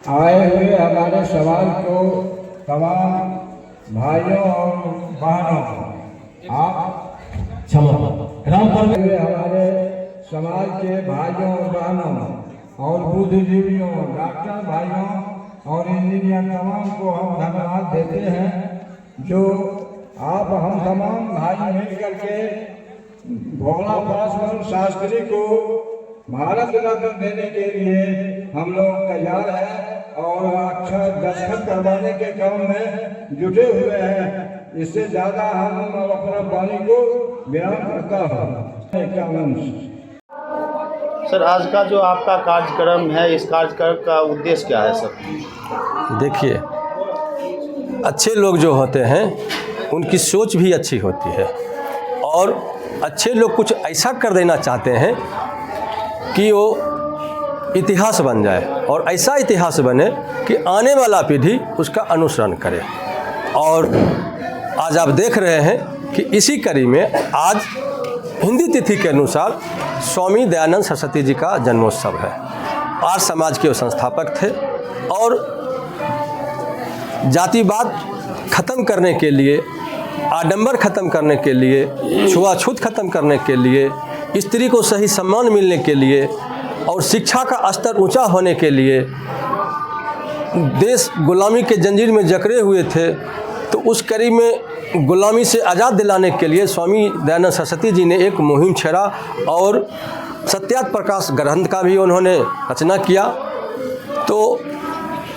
आए हुए हमारे सवाल को तमाम भाइयों और बहनों आप हुए हमारे समाज के भाइयों और बहनों और बुद्धिजीवियों, डॉक्टर भाइयों और इंजीनियर तमाम को हम धन्यवाद देते हैं जो आप हम तमाम भाई मिल करके भोला पासवान शास्त्री को भारत रत्न देने के लिए हम लोग तैयार हैं और अक्षर दस्तखत करवाने के काम में जुटे हुए हैं। इससे ज़्यादा हम अपना वाणी को बयान करता हूँ। सर, आज का जो आपका कार्यक्रम है, इस कार्यक्रम का उद्देश्य क्या है सर? देखिए, अच्छे लोग जो होते हैं उनकी सोच भी अच्छी होती है और अच्छे लोग कुछ ऐसा कर देना चाहते हैं कि वो इतिहास बन जाए और ऐसा इतिहास बने कि आने वाला पीढ़ी उसका अनुसरण करे। और आज आप देख रहे हैं कि इसी कड़ी में आज हिंदी तिथि के अनुसार स्वामी दयानंद सरस्वती जी का जन्मोत्सव है। आर्य समाज के वो संस्थापक थे और जातिवाद खत्म करने के लिए, आडंबर खत्म करने के लिए, छुआछूत खत्म करने के लिए, स्त्री को सही सम्मान मिलने के लिए और शिक्षा का स्तर ऊंचा होने के लिए, देश गुलामी के जंजीर में जकड़े हुए थे तो उस कड़ी में गुलामी से आज़ाद दिलाने के लिए स्वामी दयानंद सरस्वती जी ने एक मुहिम छेड़ा और सत्यार्थ प्रकाश ग्रंथ का भी उन्होंने रचना किया। तो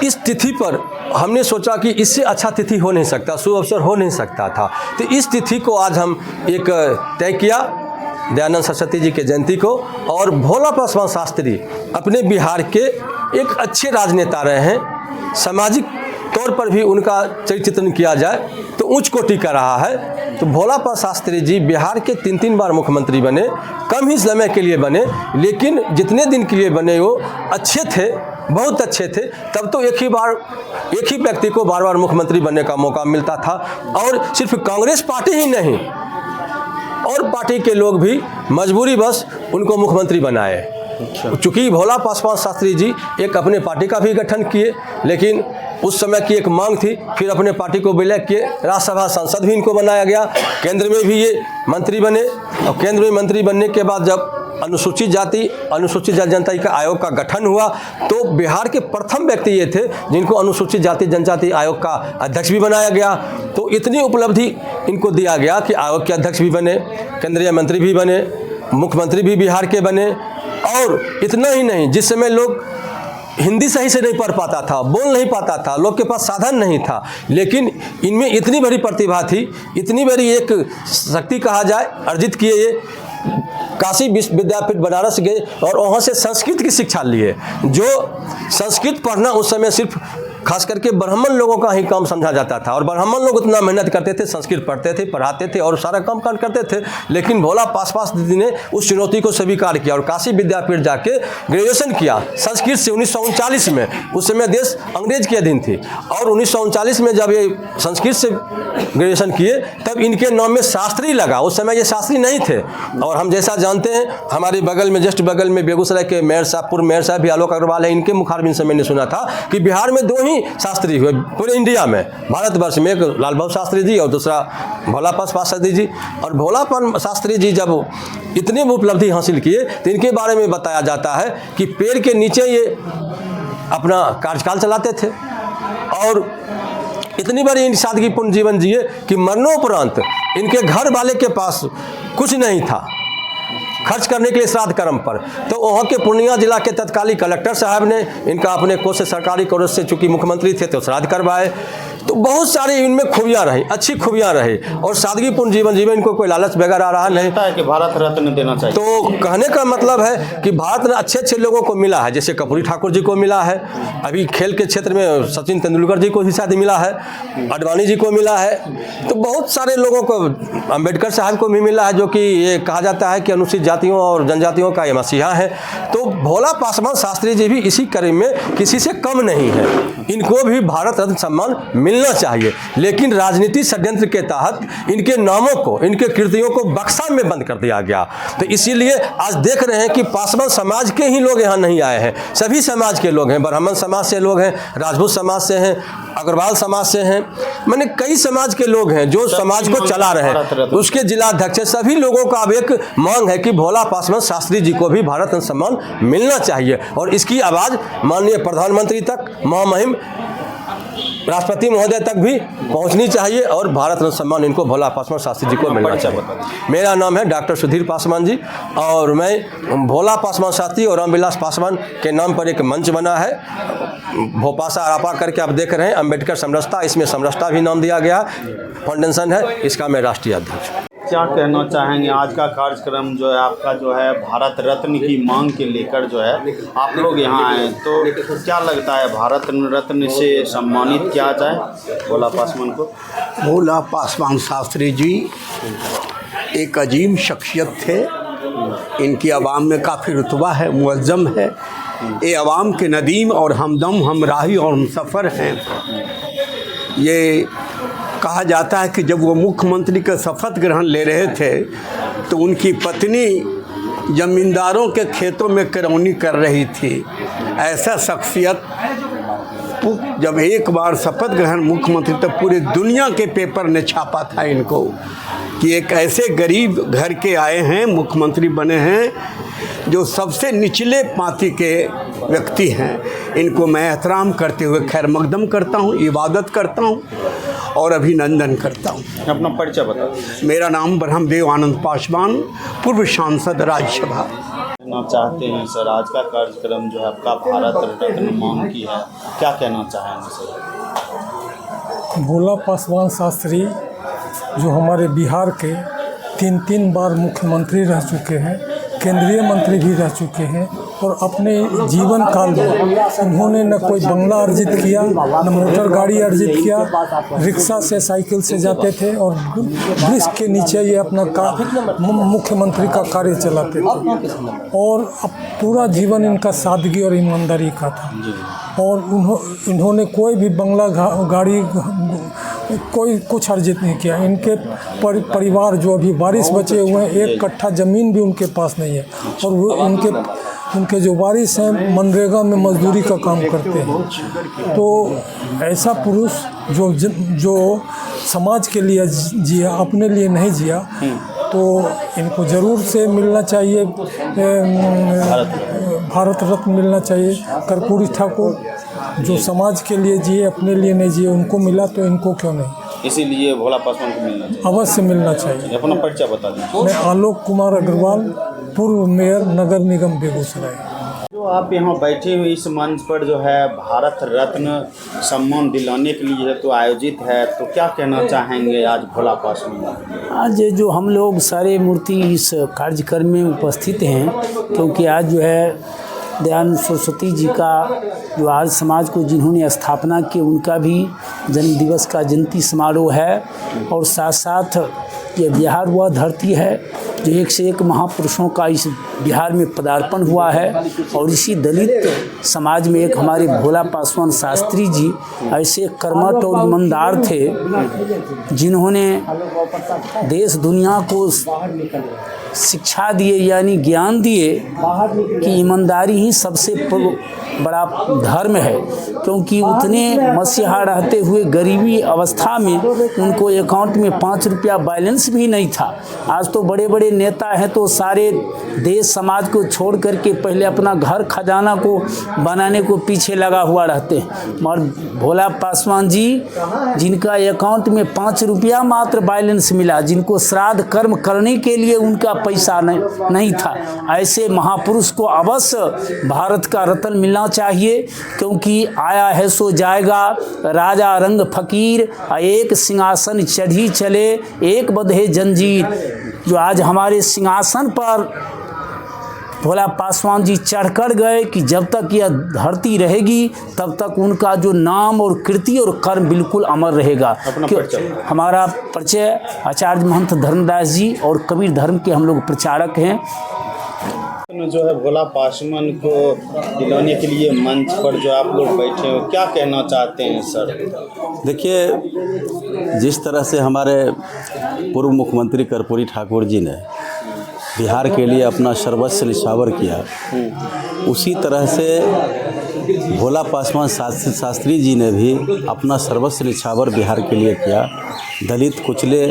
इस तिथि पर हमने सोचा कि इससे अच्छा तिथि हो नहीं सकता, शुभ अवसर हो नहीं सकता था। तो इस तिथि को आज हम एक तय किया दयानंद सरस्वती जी के जयंती को। और भोला पासवान शास्त्री अपने बिहार के एक अच्छे राजनेता रहे हैं, सामाजिक तौर पर भी उनका चरित्र किया जाए तो उच्च कोटि का रहा है। तो भोला पासवान शास्त्री जी बिहार के 3 बार मुख्यमंत्री बने, कम ही समय के लिए बने, लेकिन जितने दिन के लिए बने वो अच्छे थे, बहुत अच्छे थे। तब तो एक ही व्यक्ति को बार बार मुख्यमंत्री बनने का मौका मिलता था और सिर्फ कांग्रेस पार्टी ही नहीं और पार्टी के लोग भी मजबूरी बस उनको मुख्यमंत्री बनाए। चूँकि भोला पासवान शास्त्री जी एक अपने पार्टी का भी गठन किए, लेकिन उस समय की एक मांग थी, फिर अपने पार्टी को विलय किए, राज्यसभा सांसद भी इनको बनाया गया, केंद्र में भी ये मंत्री बने। और केंद्र में मंत्री बनने के बाद जब अनुसूचित जाति अनुसूचित जनजाति का आयोग का गठन हुआ तो बिहार के प्रथम व्यक्ति ये थे जिनको अनुसूचित जाति जनजाति आयोग का अध्यक्ष भी बनाया गया। तो इतनी उपलब्धि इनको दिया गया कि आयोग के अध्यक्ष भी बने, केंद्रीय मंत्री भी बने, मुख्यमंत्री भी बिहार के बने। और इतना ही नहीं, जिस समय लोग हिंदी सही से नहीं पढ़ पाता था, बोल नहीं पाता था, लोग के पास साधन नहीं था, लेकिन इनमें इतनी बड़ी प्रतिभा थी, इतनी बड़ी एक शक्ति कहा जाए अर्जित किए। ये काशी विश्वविद्यापीठ बनारस गए और वहाँ से संस्कृत की शिक्षा लिए। जो संस्कृत पढ़ना उस समय सिर्फ खास करके ब्राह्मण लोगों का ही काम समझा जाता था और ब्राह्मण लोग उतना मेहनत करते थे, संस्कृत पढ़ते थे, पढ़ाते थे और सारा काम करते थे। लेकिन भोला पासवान जी ने उस चुनौती को स्वीकार किया और काशी विद्यापीठ जाके ग्रेजुएशन किया संस्कृत से 1939 में। उस समय देश अंग्रेज के अधीन थी और 1939 में जब ये संस्कृत से ग्रेजुएशन किए तब इनके नाम में शास्त्री लगा। उस समय ये शास्त्री नहीं थे। और हम जैसा जानते हैं, हमारे बगल में, जस्ट बगल में बेगूसराय के मेयर साहब भी आलोक अग्रवाल है, इनके मुखारबिन से मैंने सुना था कि बिहार में 2 ही शास्त्री हुए पूरे इंडिया में, भारतवर्ष में, एक लाल बहादुर शास्त्री जी और दूसरा भोला पासवान शास्त्री जी। और भोला पासवान शास्त्री जी जब इतनी उपलब्धि हासिल किए तो इनके बारे में बताया जाता है कि पेड़ के नीचे ये अपना कार्यकाल चलाते थे और इतनी बड़ी सादगीपूर्ण जीवन जिए कि मरणोपरांत इनके घर वाले के पास कुछ नहीं था खर्च करने के लिए श्राद्ध कर्म पर। तो वहाँ के पूर्णिया जिला के तत्कालीन कलेक्टर साहब ने इनका अपने कोष से, सरकारी कोष से, चूँकि मुख्यमंत्री थे तो श्राद्ध करवाए। तो बहुत सारी इनमें खूबियाँ रही, अच्छी खूबियाँ रही और सादगीपूर्ण जीवन जीवन, इनको कोई लालच वगैरह रहा नहीं है कि भारत रत्न देना चाहिए। तो कहने का मतलब है कि भारत में अच्छे लोगों को मिला है, जैसे कर्पूरी ठाकुर जी को मिला है, अभी खेल के क्षेत्र में सचिन तेंदुलकर जी को भी शायद मिला है, आडवाणी जी को मिला है, तो बहुत सारे लोगों को, अम्बेडकर साहब को भी मिला है, जो कि ये कहा जाता है कि अनुसूचित जातियों और जनजातियों का ये मसीहा है। तो भोला पासवान शास्त्री जी भी इसी कड़ी में किसी से कम नहीं है। इनको भी भारत रत्न सम्मान मिलना चाहिए। लेकिन राजनीति षड्यंत्र के तहत इनके नामों को, इनके कृतियों को बक्सा में बंद कर दिया गया। तो इसीलिए आज देख रहे हैं कि पासवान समाज के ही लोग यहाँ नहीं आए हैं, सभी समाज के लोग हैं, ब्राह्मण समाज से लोग हैं, राजपूत समाज से हैं, अग्रवाल समाज से हैं, मैंने कई समाज के लोग हैं जो समाज को चला रहे हैं। उसके जिला अध्यक्ष सभी लोगों का अब एक मांग है कि भोला पासवान शास्त्री जी को भी भारत रत्न सम्मान मिलना चाहिए और इसकी आवाज़ माननीय प्रधानमंत्री तक, महामहिम राष्ट्रपति महोदय तक भी पहुंचनी चाहिए और भारत रत्न सम्मान इनको भोला पासवान शास्त्री जी को मिलना चाहिए। मेरा नाम है डॉक्टर सुधीर पासवान जी और मैं भोला पासवान शास्त्री और रामविलास पासवान के नाम पर एक मंच बना है, भोपासा अरापा करके आप देख रहे हैं, अम्बेडकर समरसता, इसमें समरसता भी नाम दिया गया फाउंडेशन है, इसका मैं राष्ट्रीय अध्यक्ष हूँ। क्या कहना चाहेंगे आज का कार्यक्रम जो है आपका जो है भारत रत्न की मांग के लेकर जो है आप लोग यहाँ आए, तो क्या लगता है भारत रत्न से सम्मानित किया जाए भोला पासवान को? भोला पासवान शास्त्री जी एक अजीम शख्सियत थे, इनकी आवाम में काफ़ी रुतबा है, मुअज़्ज़म है, ये आवाम के नदीम और हमदम, हमराही और हमसफ़र हैं। ये कहा जाता है कि जब वो मुख्यमंत्री का शपथ ग्रहण ले रहे थे तो उनकी पत्नी ज़मींदारों के खेतों में करौनी कर रही थी। ऐसा शख्सियत जब एक बार शपथ ग्रहण मुख्यमंत्री, तो पूरे दुनिया के पेपर ने छापा था इनको कि एक ऐसे गरीब घर के आए हैं, मुख्यमंत्री बने हैं, जो सबसे निचले पाँति के व्यक्ति हैं। इनको मैं एहतराम करते हुए खैर मकदम करता हूँ, इबादत करता हूँ और अभिनंदन करता हूँ। अपना परिचय बता दीजिए। मेरा नाम ब्रह्मदेव आनंद पासवान, पूर्व सांसद राज्यसभा। कहना चाहते हैं सर, आज का कार्यक्रम जो है आपका भारत रत्न मांग की है, क्या कहना चाहेंगे सर? भोला पासवान शास्त्री जो हमारे बिहार के 3 बार मुख्यमंत्री रह चुके हैं, केंद्रीय मंत्री भी रह चुके हैं और अपने जीवन काल में उन्होंने न कोई बंगला अर्जित किया, न मोटर गाड़ी अर्जित किया, रिक्शा से, साइकिल से जाते थे और वृक्ष के नीचे ये अपना मुख्यमंत्री का कार्य चलाते थे और अब पूरा जीवन इनका सादगी और ईमानदारी का था और इन्होंने कोई भी बंगला गाड़ी कोई कुछ अर्जित नहीं किया। इनके परिवार जो अभी वारिस बचे हुए हैं, 1 कट्ठा ज़मीन भी उनके पास नहीं है और वो उनके जो वारिस हैं मनरेगा में मजदूरी का काम करते हैं। तो ऐसा पुरुष जो समाज के लिए जिया, अपने लिए नहीं जिया, तो इनको ज़रूर से मिलना चाहिए, भारत रत्न मिलना चाहिए। कर्पूरी ठाकुर जो समाज के लिए जिए, अपने लिए नहीं जिए, उनको मिला तो इनको क्यों नहीं? इसीलिए भोला पासवान को मिलना चाहिए, अवश्य मिलना चाहिए। अपना परिचय बता दीजिए। मैं आलोक कुमार अग्रवाल, पूर्व मेयर नगर निगम बेगूसराय। जो आप यहाँ बैठे हुए इस मंच पर जो है भारत रत्न सम्मान दिलाने के लिए तो आयोजित है, तो क्या कहना चाहेंगे आज भोला पासवान? आज जो हम लोग सारे मूर्ति इस कार्यक्रम में उपस्थित हैं, क्योंकि आज जो है दयानंद सरस्वती जी का जो आज समाज को जिन्होंने स्थापना की, उनका भी जन्म दिवस का जयंती समारोह है और साथ साथ ये बिहार वह धरती है जो एक से एक महापुरुषों का इस बिहार में पदार्पण हुआ है और इसी दलित समाज में एक हमारे भोला पासवान शास्त्री जी ऐसे कर्मठ और ईमानदार थे जिन्होंने देश दुनिया को शिक्षा दिए, यानी ज्ञान दिए कि ईमानदारी ही सबसे बड़ा धर्म है। क्योंकि उतने मसीहा रहते हुए गरीबी अवस्था में उनको अकाउंट में 5 रुपया बैलेंस भी नहीं था। आज तो बड़े बड़े नेता हैं तो सारे देश समाज को छोड़ करके पहले अपना घर खजाना को बनाने को पीछे लगा हुआ रहते हैं, और भोला पासवान जी जिनका अकाउंट में 5 रुपया मात्र बैलेंस मिला, जिनको श्राद्ध कर्म करने के लिए उनका पैसा नहीं था, ऐसे महापुरुष को अवश्य भारत का रत्न मिलना चाहिए। क्योंकि आया है सो जाएगा, राजा रंग फकीर, एक सिंहासन चढ़ी चले, एक बंधे जंजीर। जो आज हमारे सिंहासन पर भोला पासवान जी चढ़कर गए कि जब तक यह धरती रहेगी तब तक उनका जो नाम और कृति और कर्म बिल्कुल अमर रहेगा। हमारा परिचय आचार्य महंत धर्मदास जी और कबीर धर्म के हम लोग प्रचारक हैं। जो है भोला पासवान को दिलाने के लिए मंच पर जो आप लोग बैठे हो, क्या कहना चाहते हैं सर? देखिए, जिस तरह से हमारे पूर्व मुख्यमंत्री कर्पूरी ठाकुर जी ने बिहार के लिए अपना सर्वस्व निछावर किया, उसी तरह से भोला पासवान शास्त्री जी ने भी अपना सर्वस्व निछावर बिहार के लिए किया। दलित, कुचले,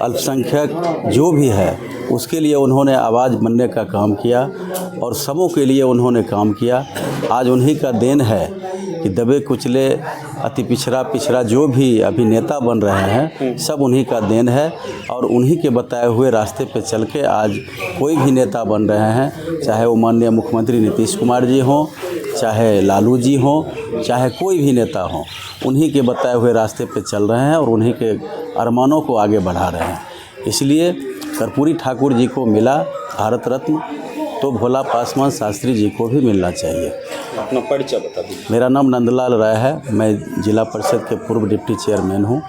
अल्पसंख्यक जो भी है उसके लिए उन्होंने आवाज़ बनने का काम किया और सबों के लिए उन्होंने काम किया। आज उन्हीं का देन है कि दबे कुचले, अति पिछड़ा जो भी अभी नेता बन रहे हैं, सब उन्हीं का देन है और उन्हीं के बताए हुए रास्ते पे चल के आज कोई भी नेता बन रहे हैं, चाहे वो माननीय मुख्यमंत्री नीतीश कुमार जी हों, चाहे लालू जी हों, चाहे कोई भी नेता हों, उन्हीं के बताए हुए रास्ते पे चल रहे हैं और उन्हीं के अरमानों को आगे बढ़ा रहे हैं। इसलिए कर्पूरी ठाकुर जी को मिला भारत रत्न, तो भोला पासवान शास्त्री जी को भी मिलना चाहिए। अपना परिचय बता दीजिए। मेरा नाम नंदलाल राय है, मैं जिला परिषद के पूर्व डिप्टी चेयरमैन हूँ।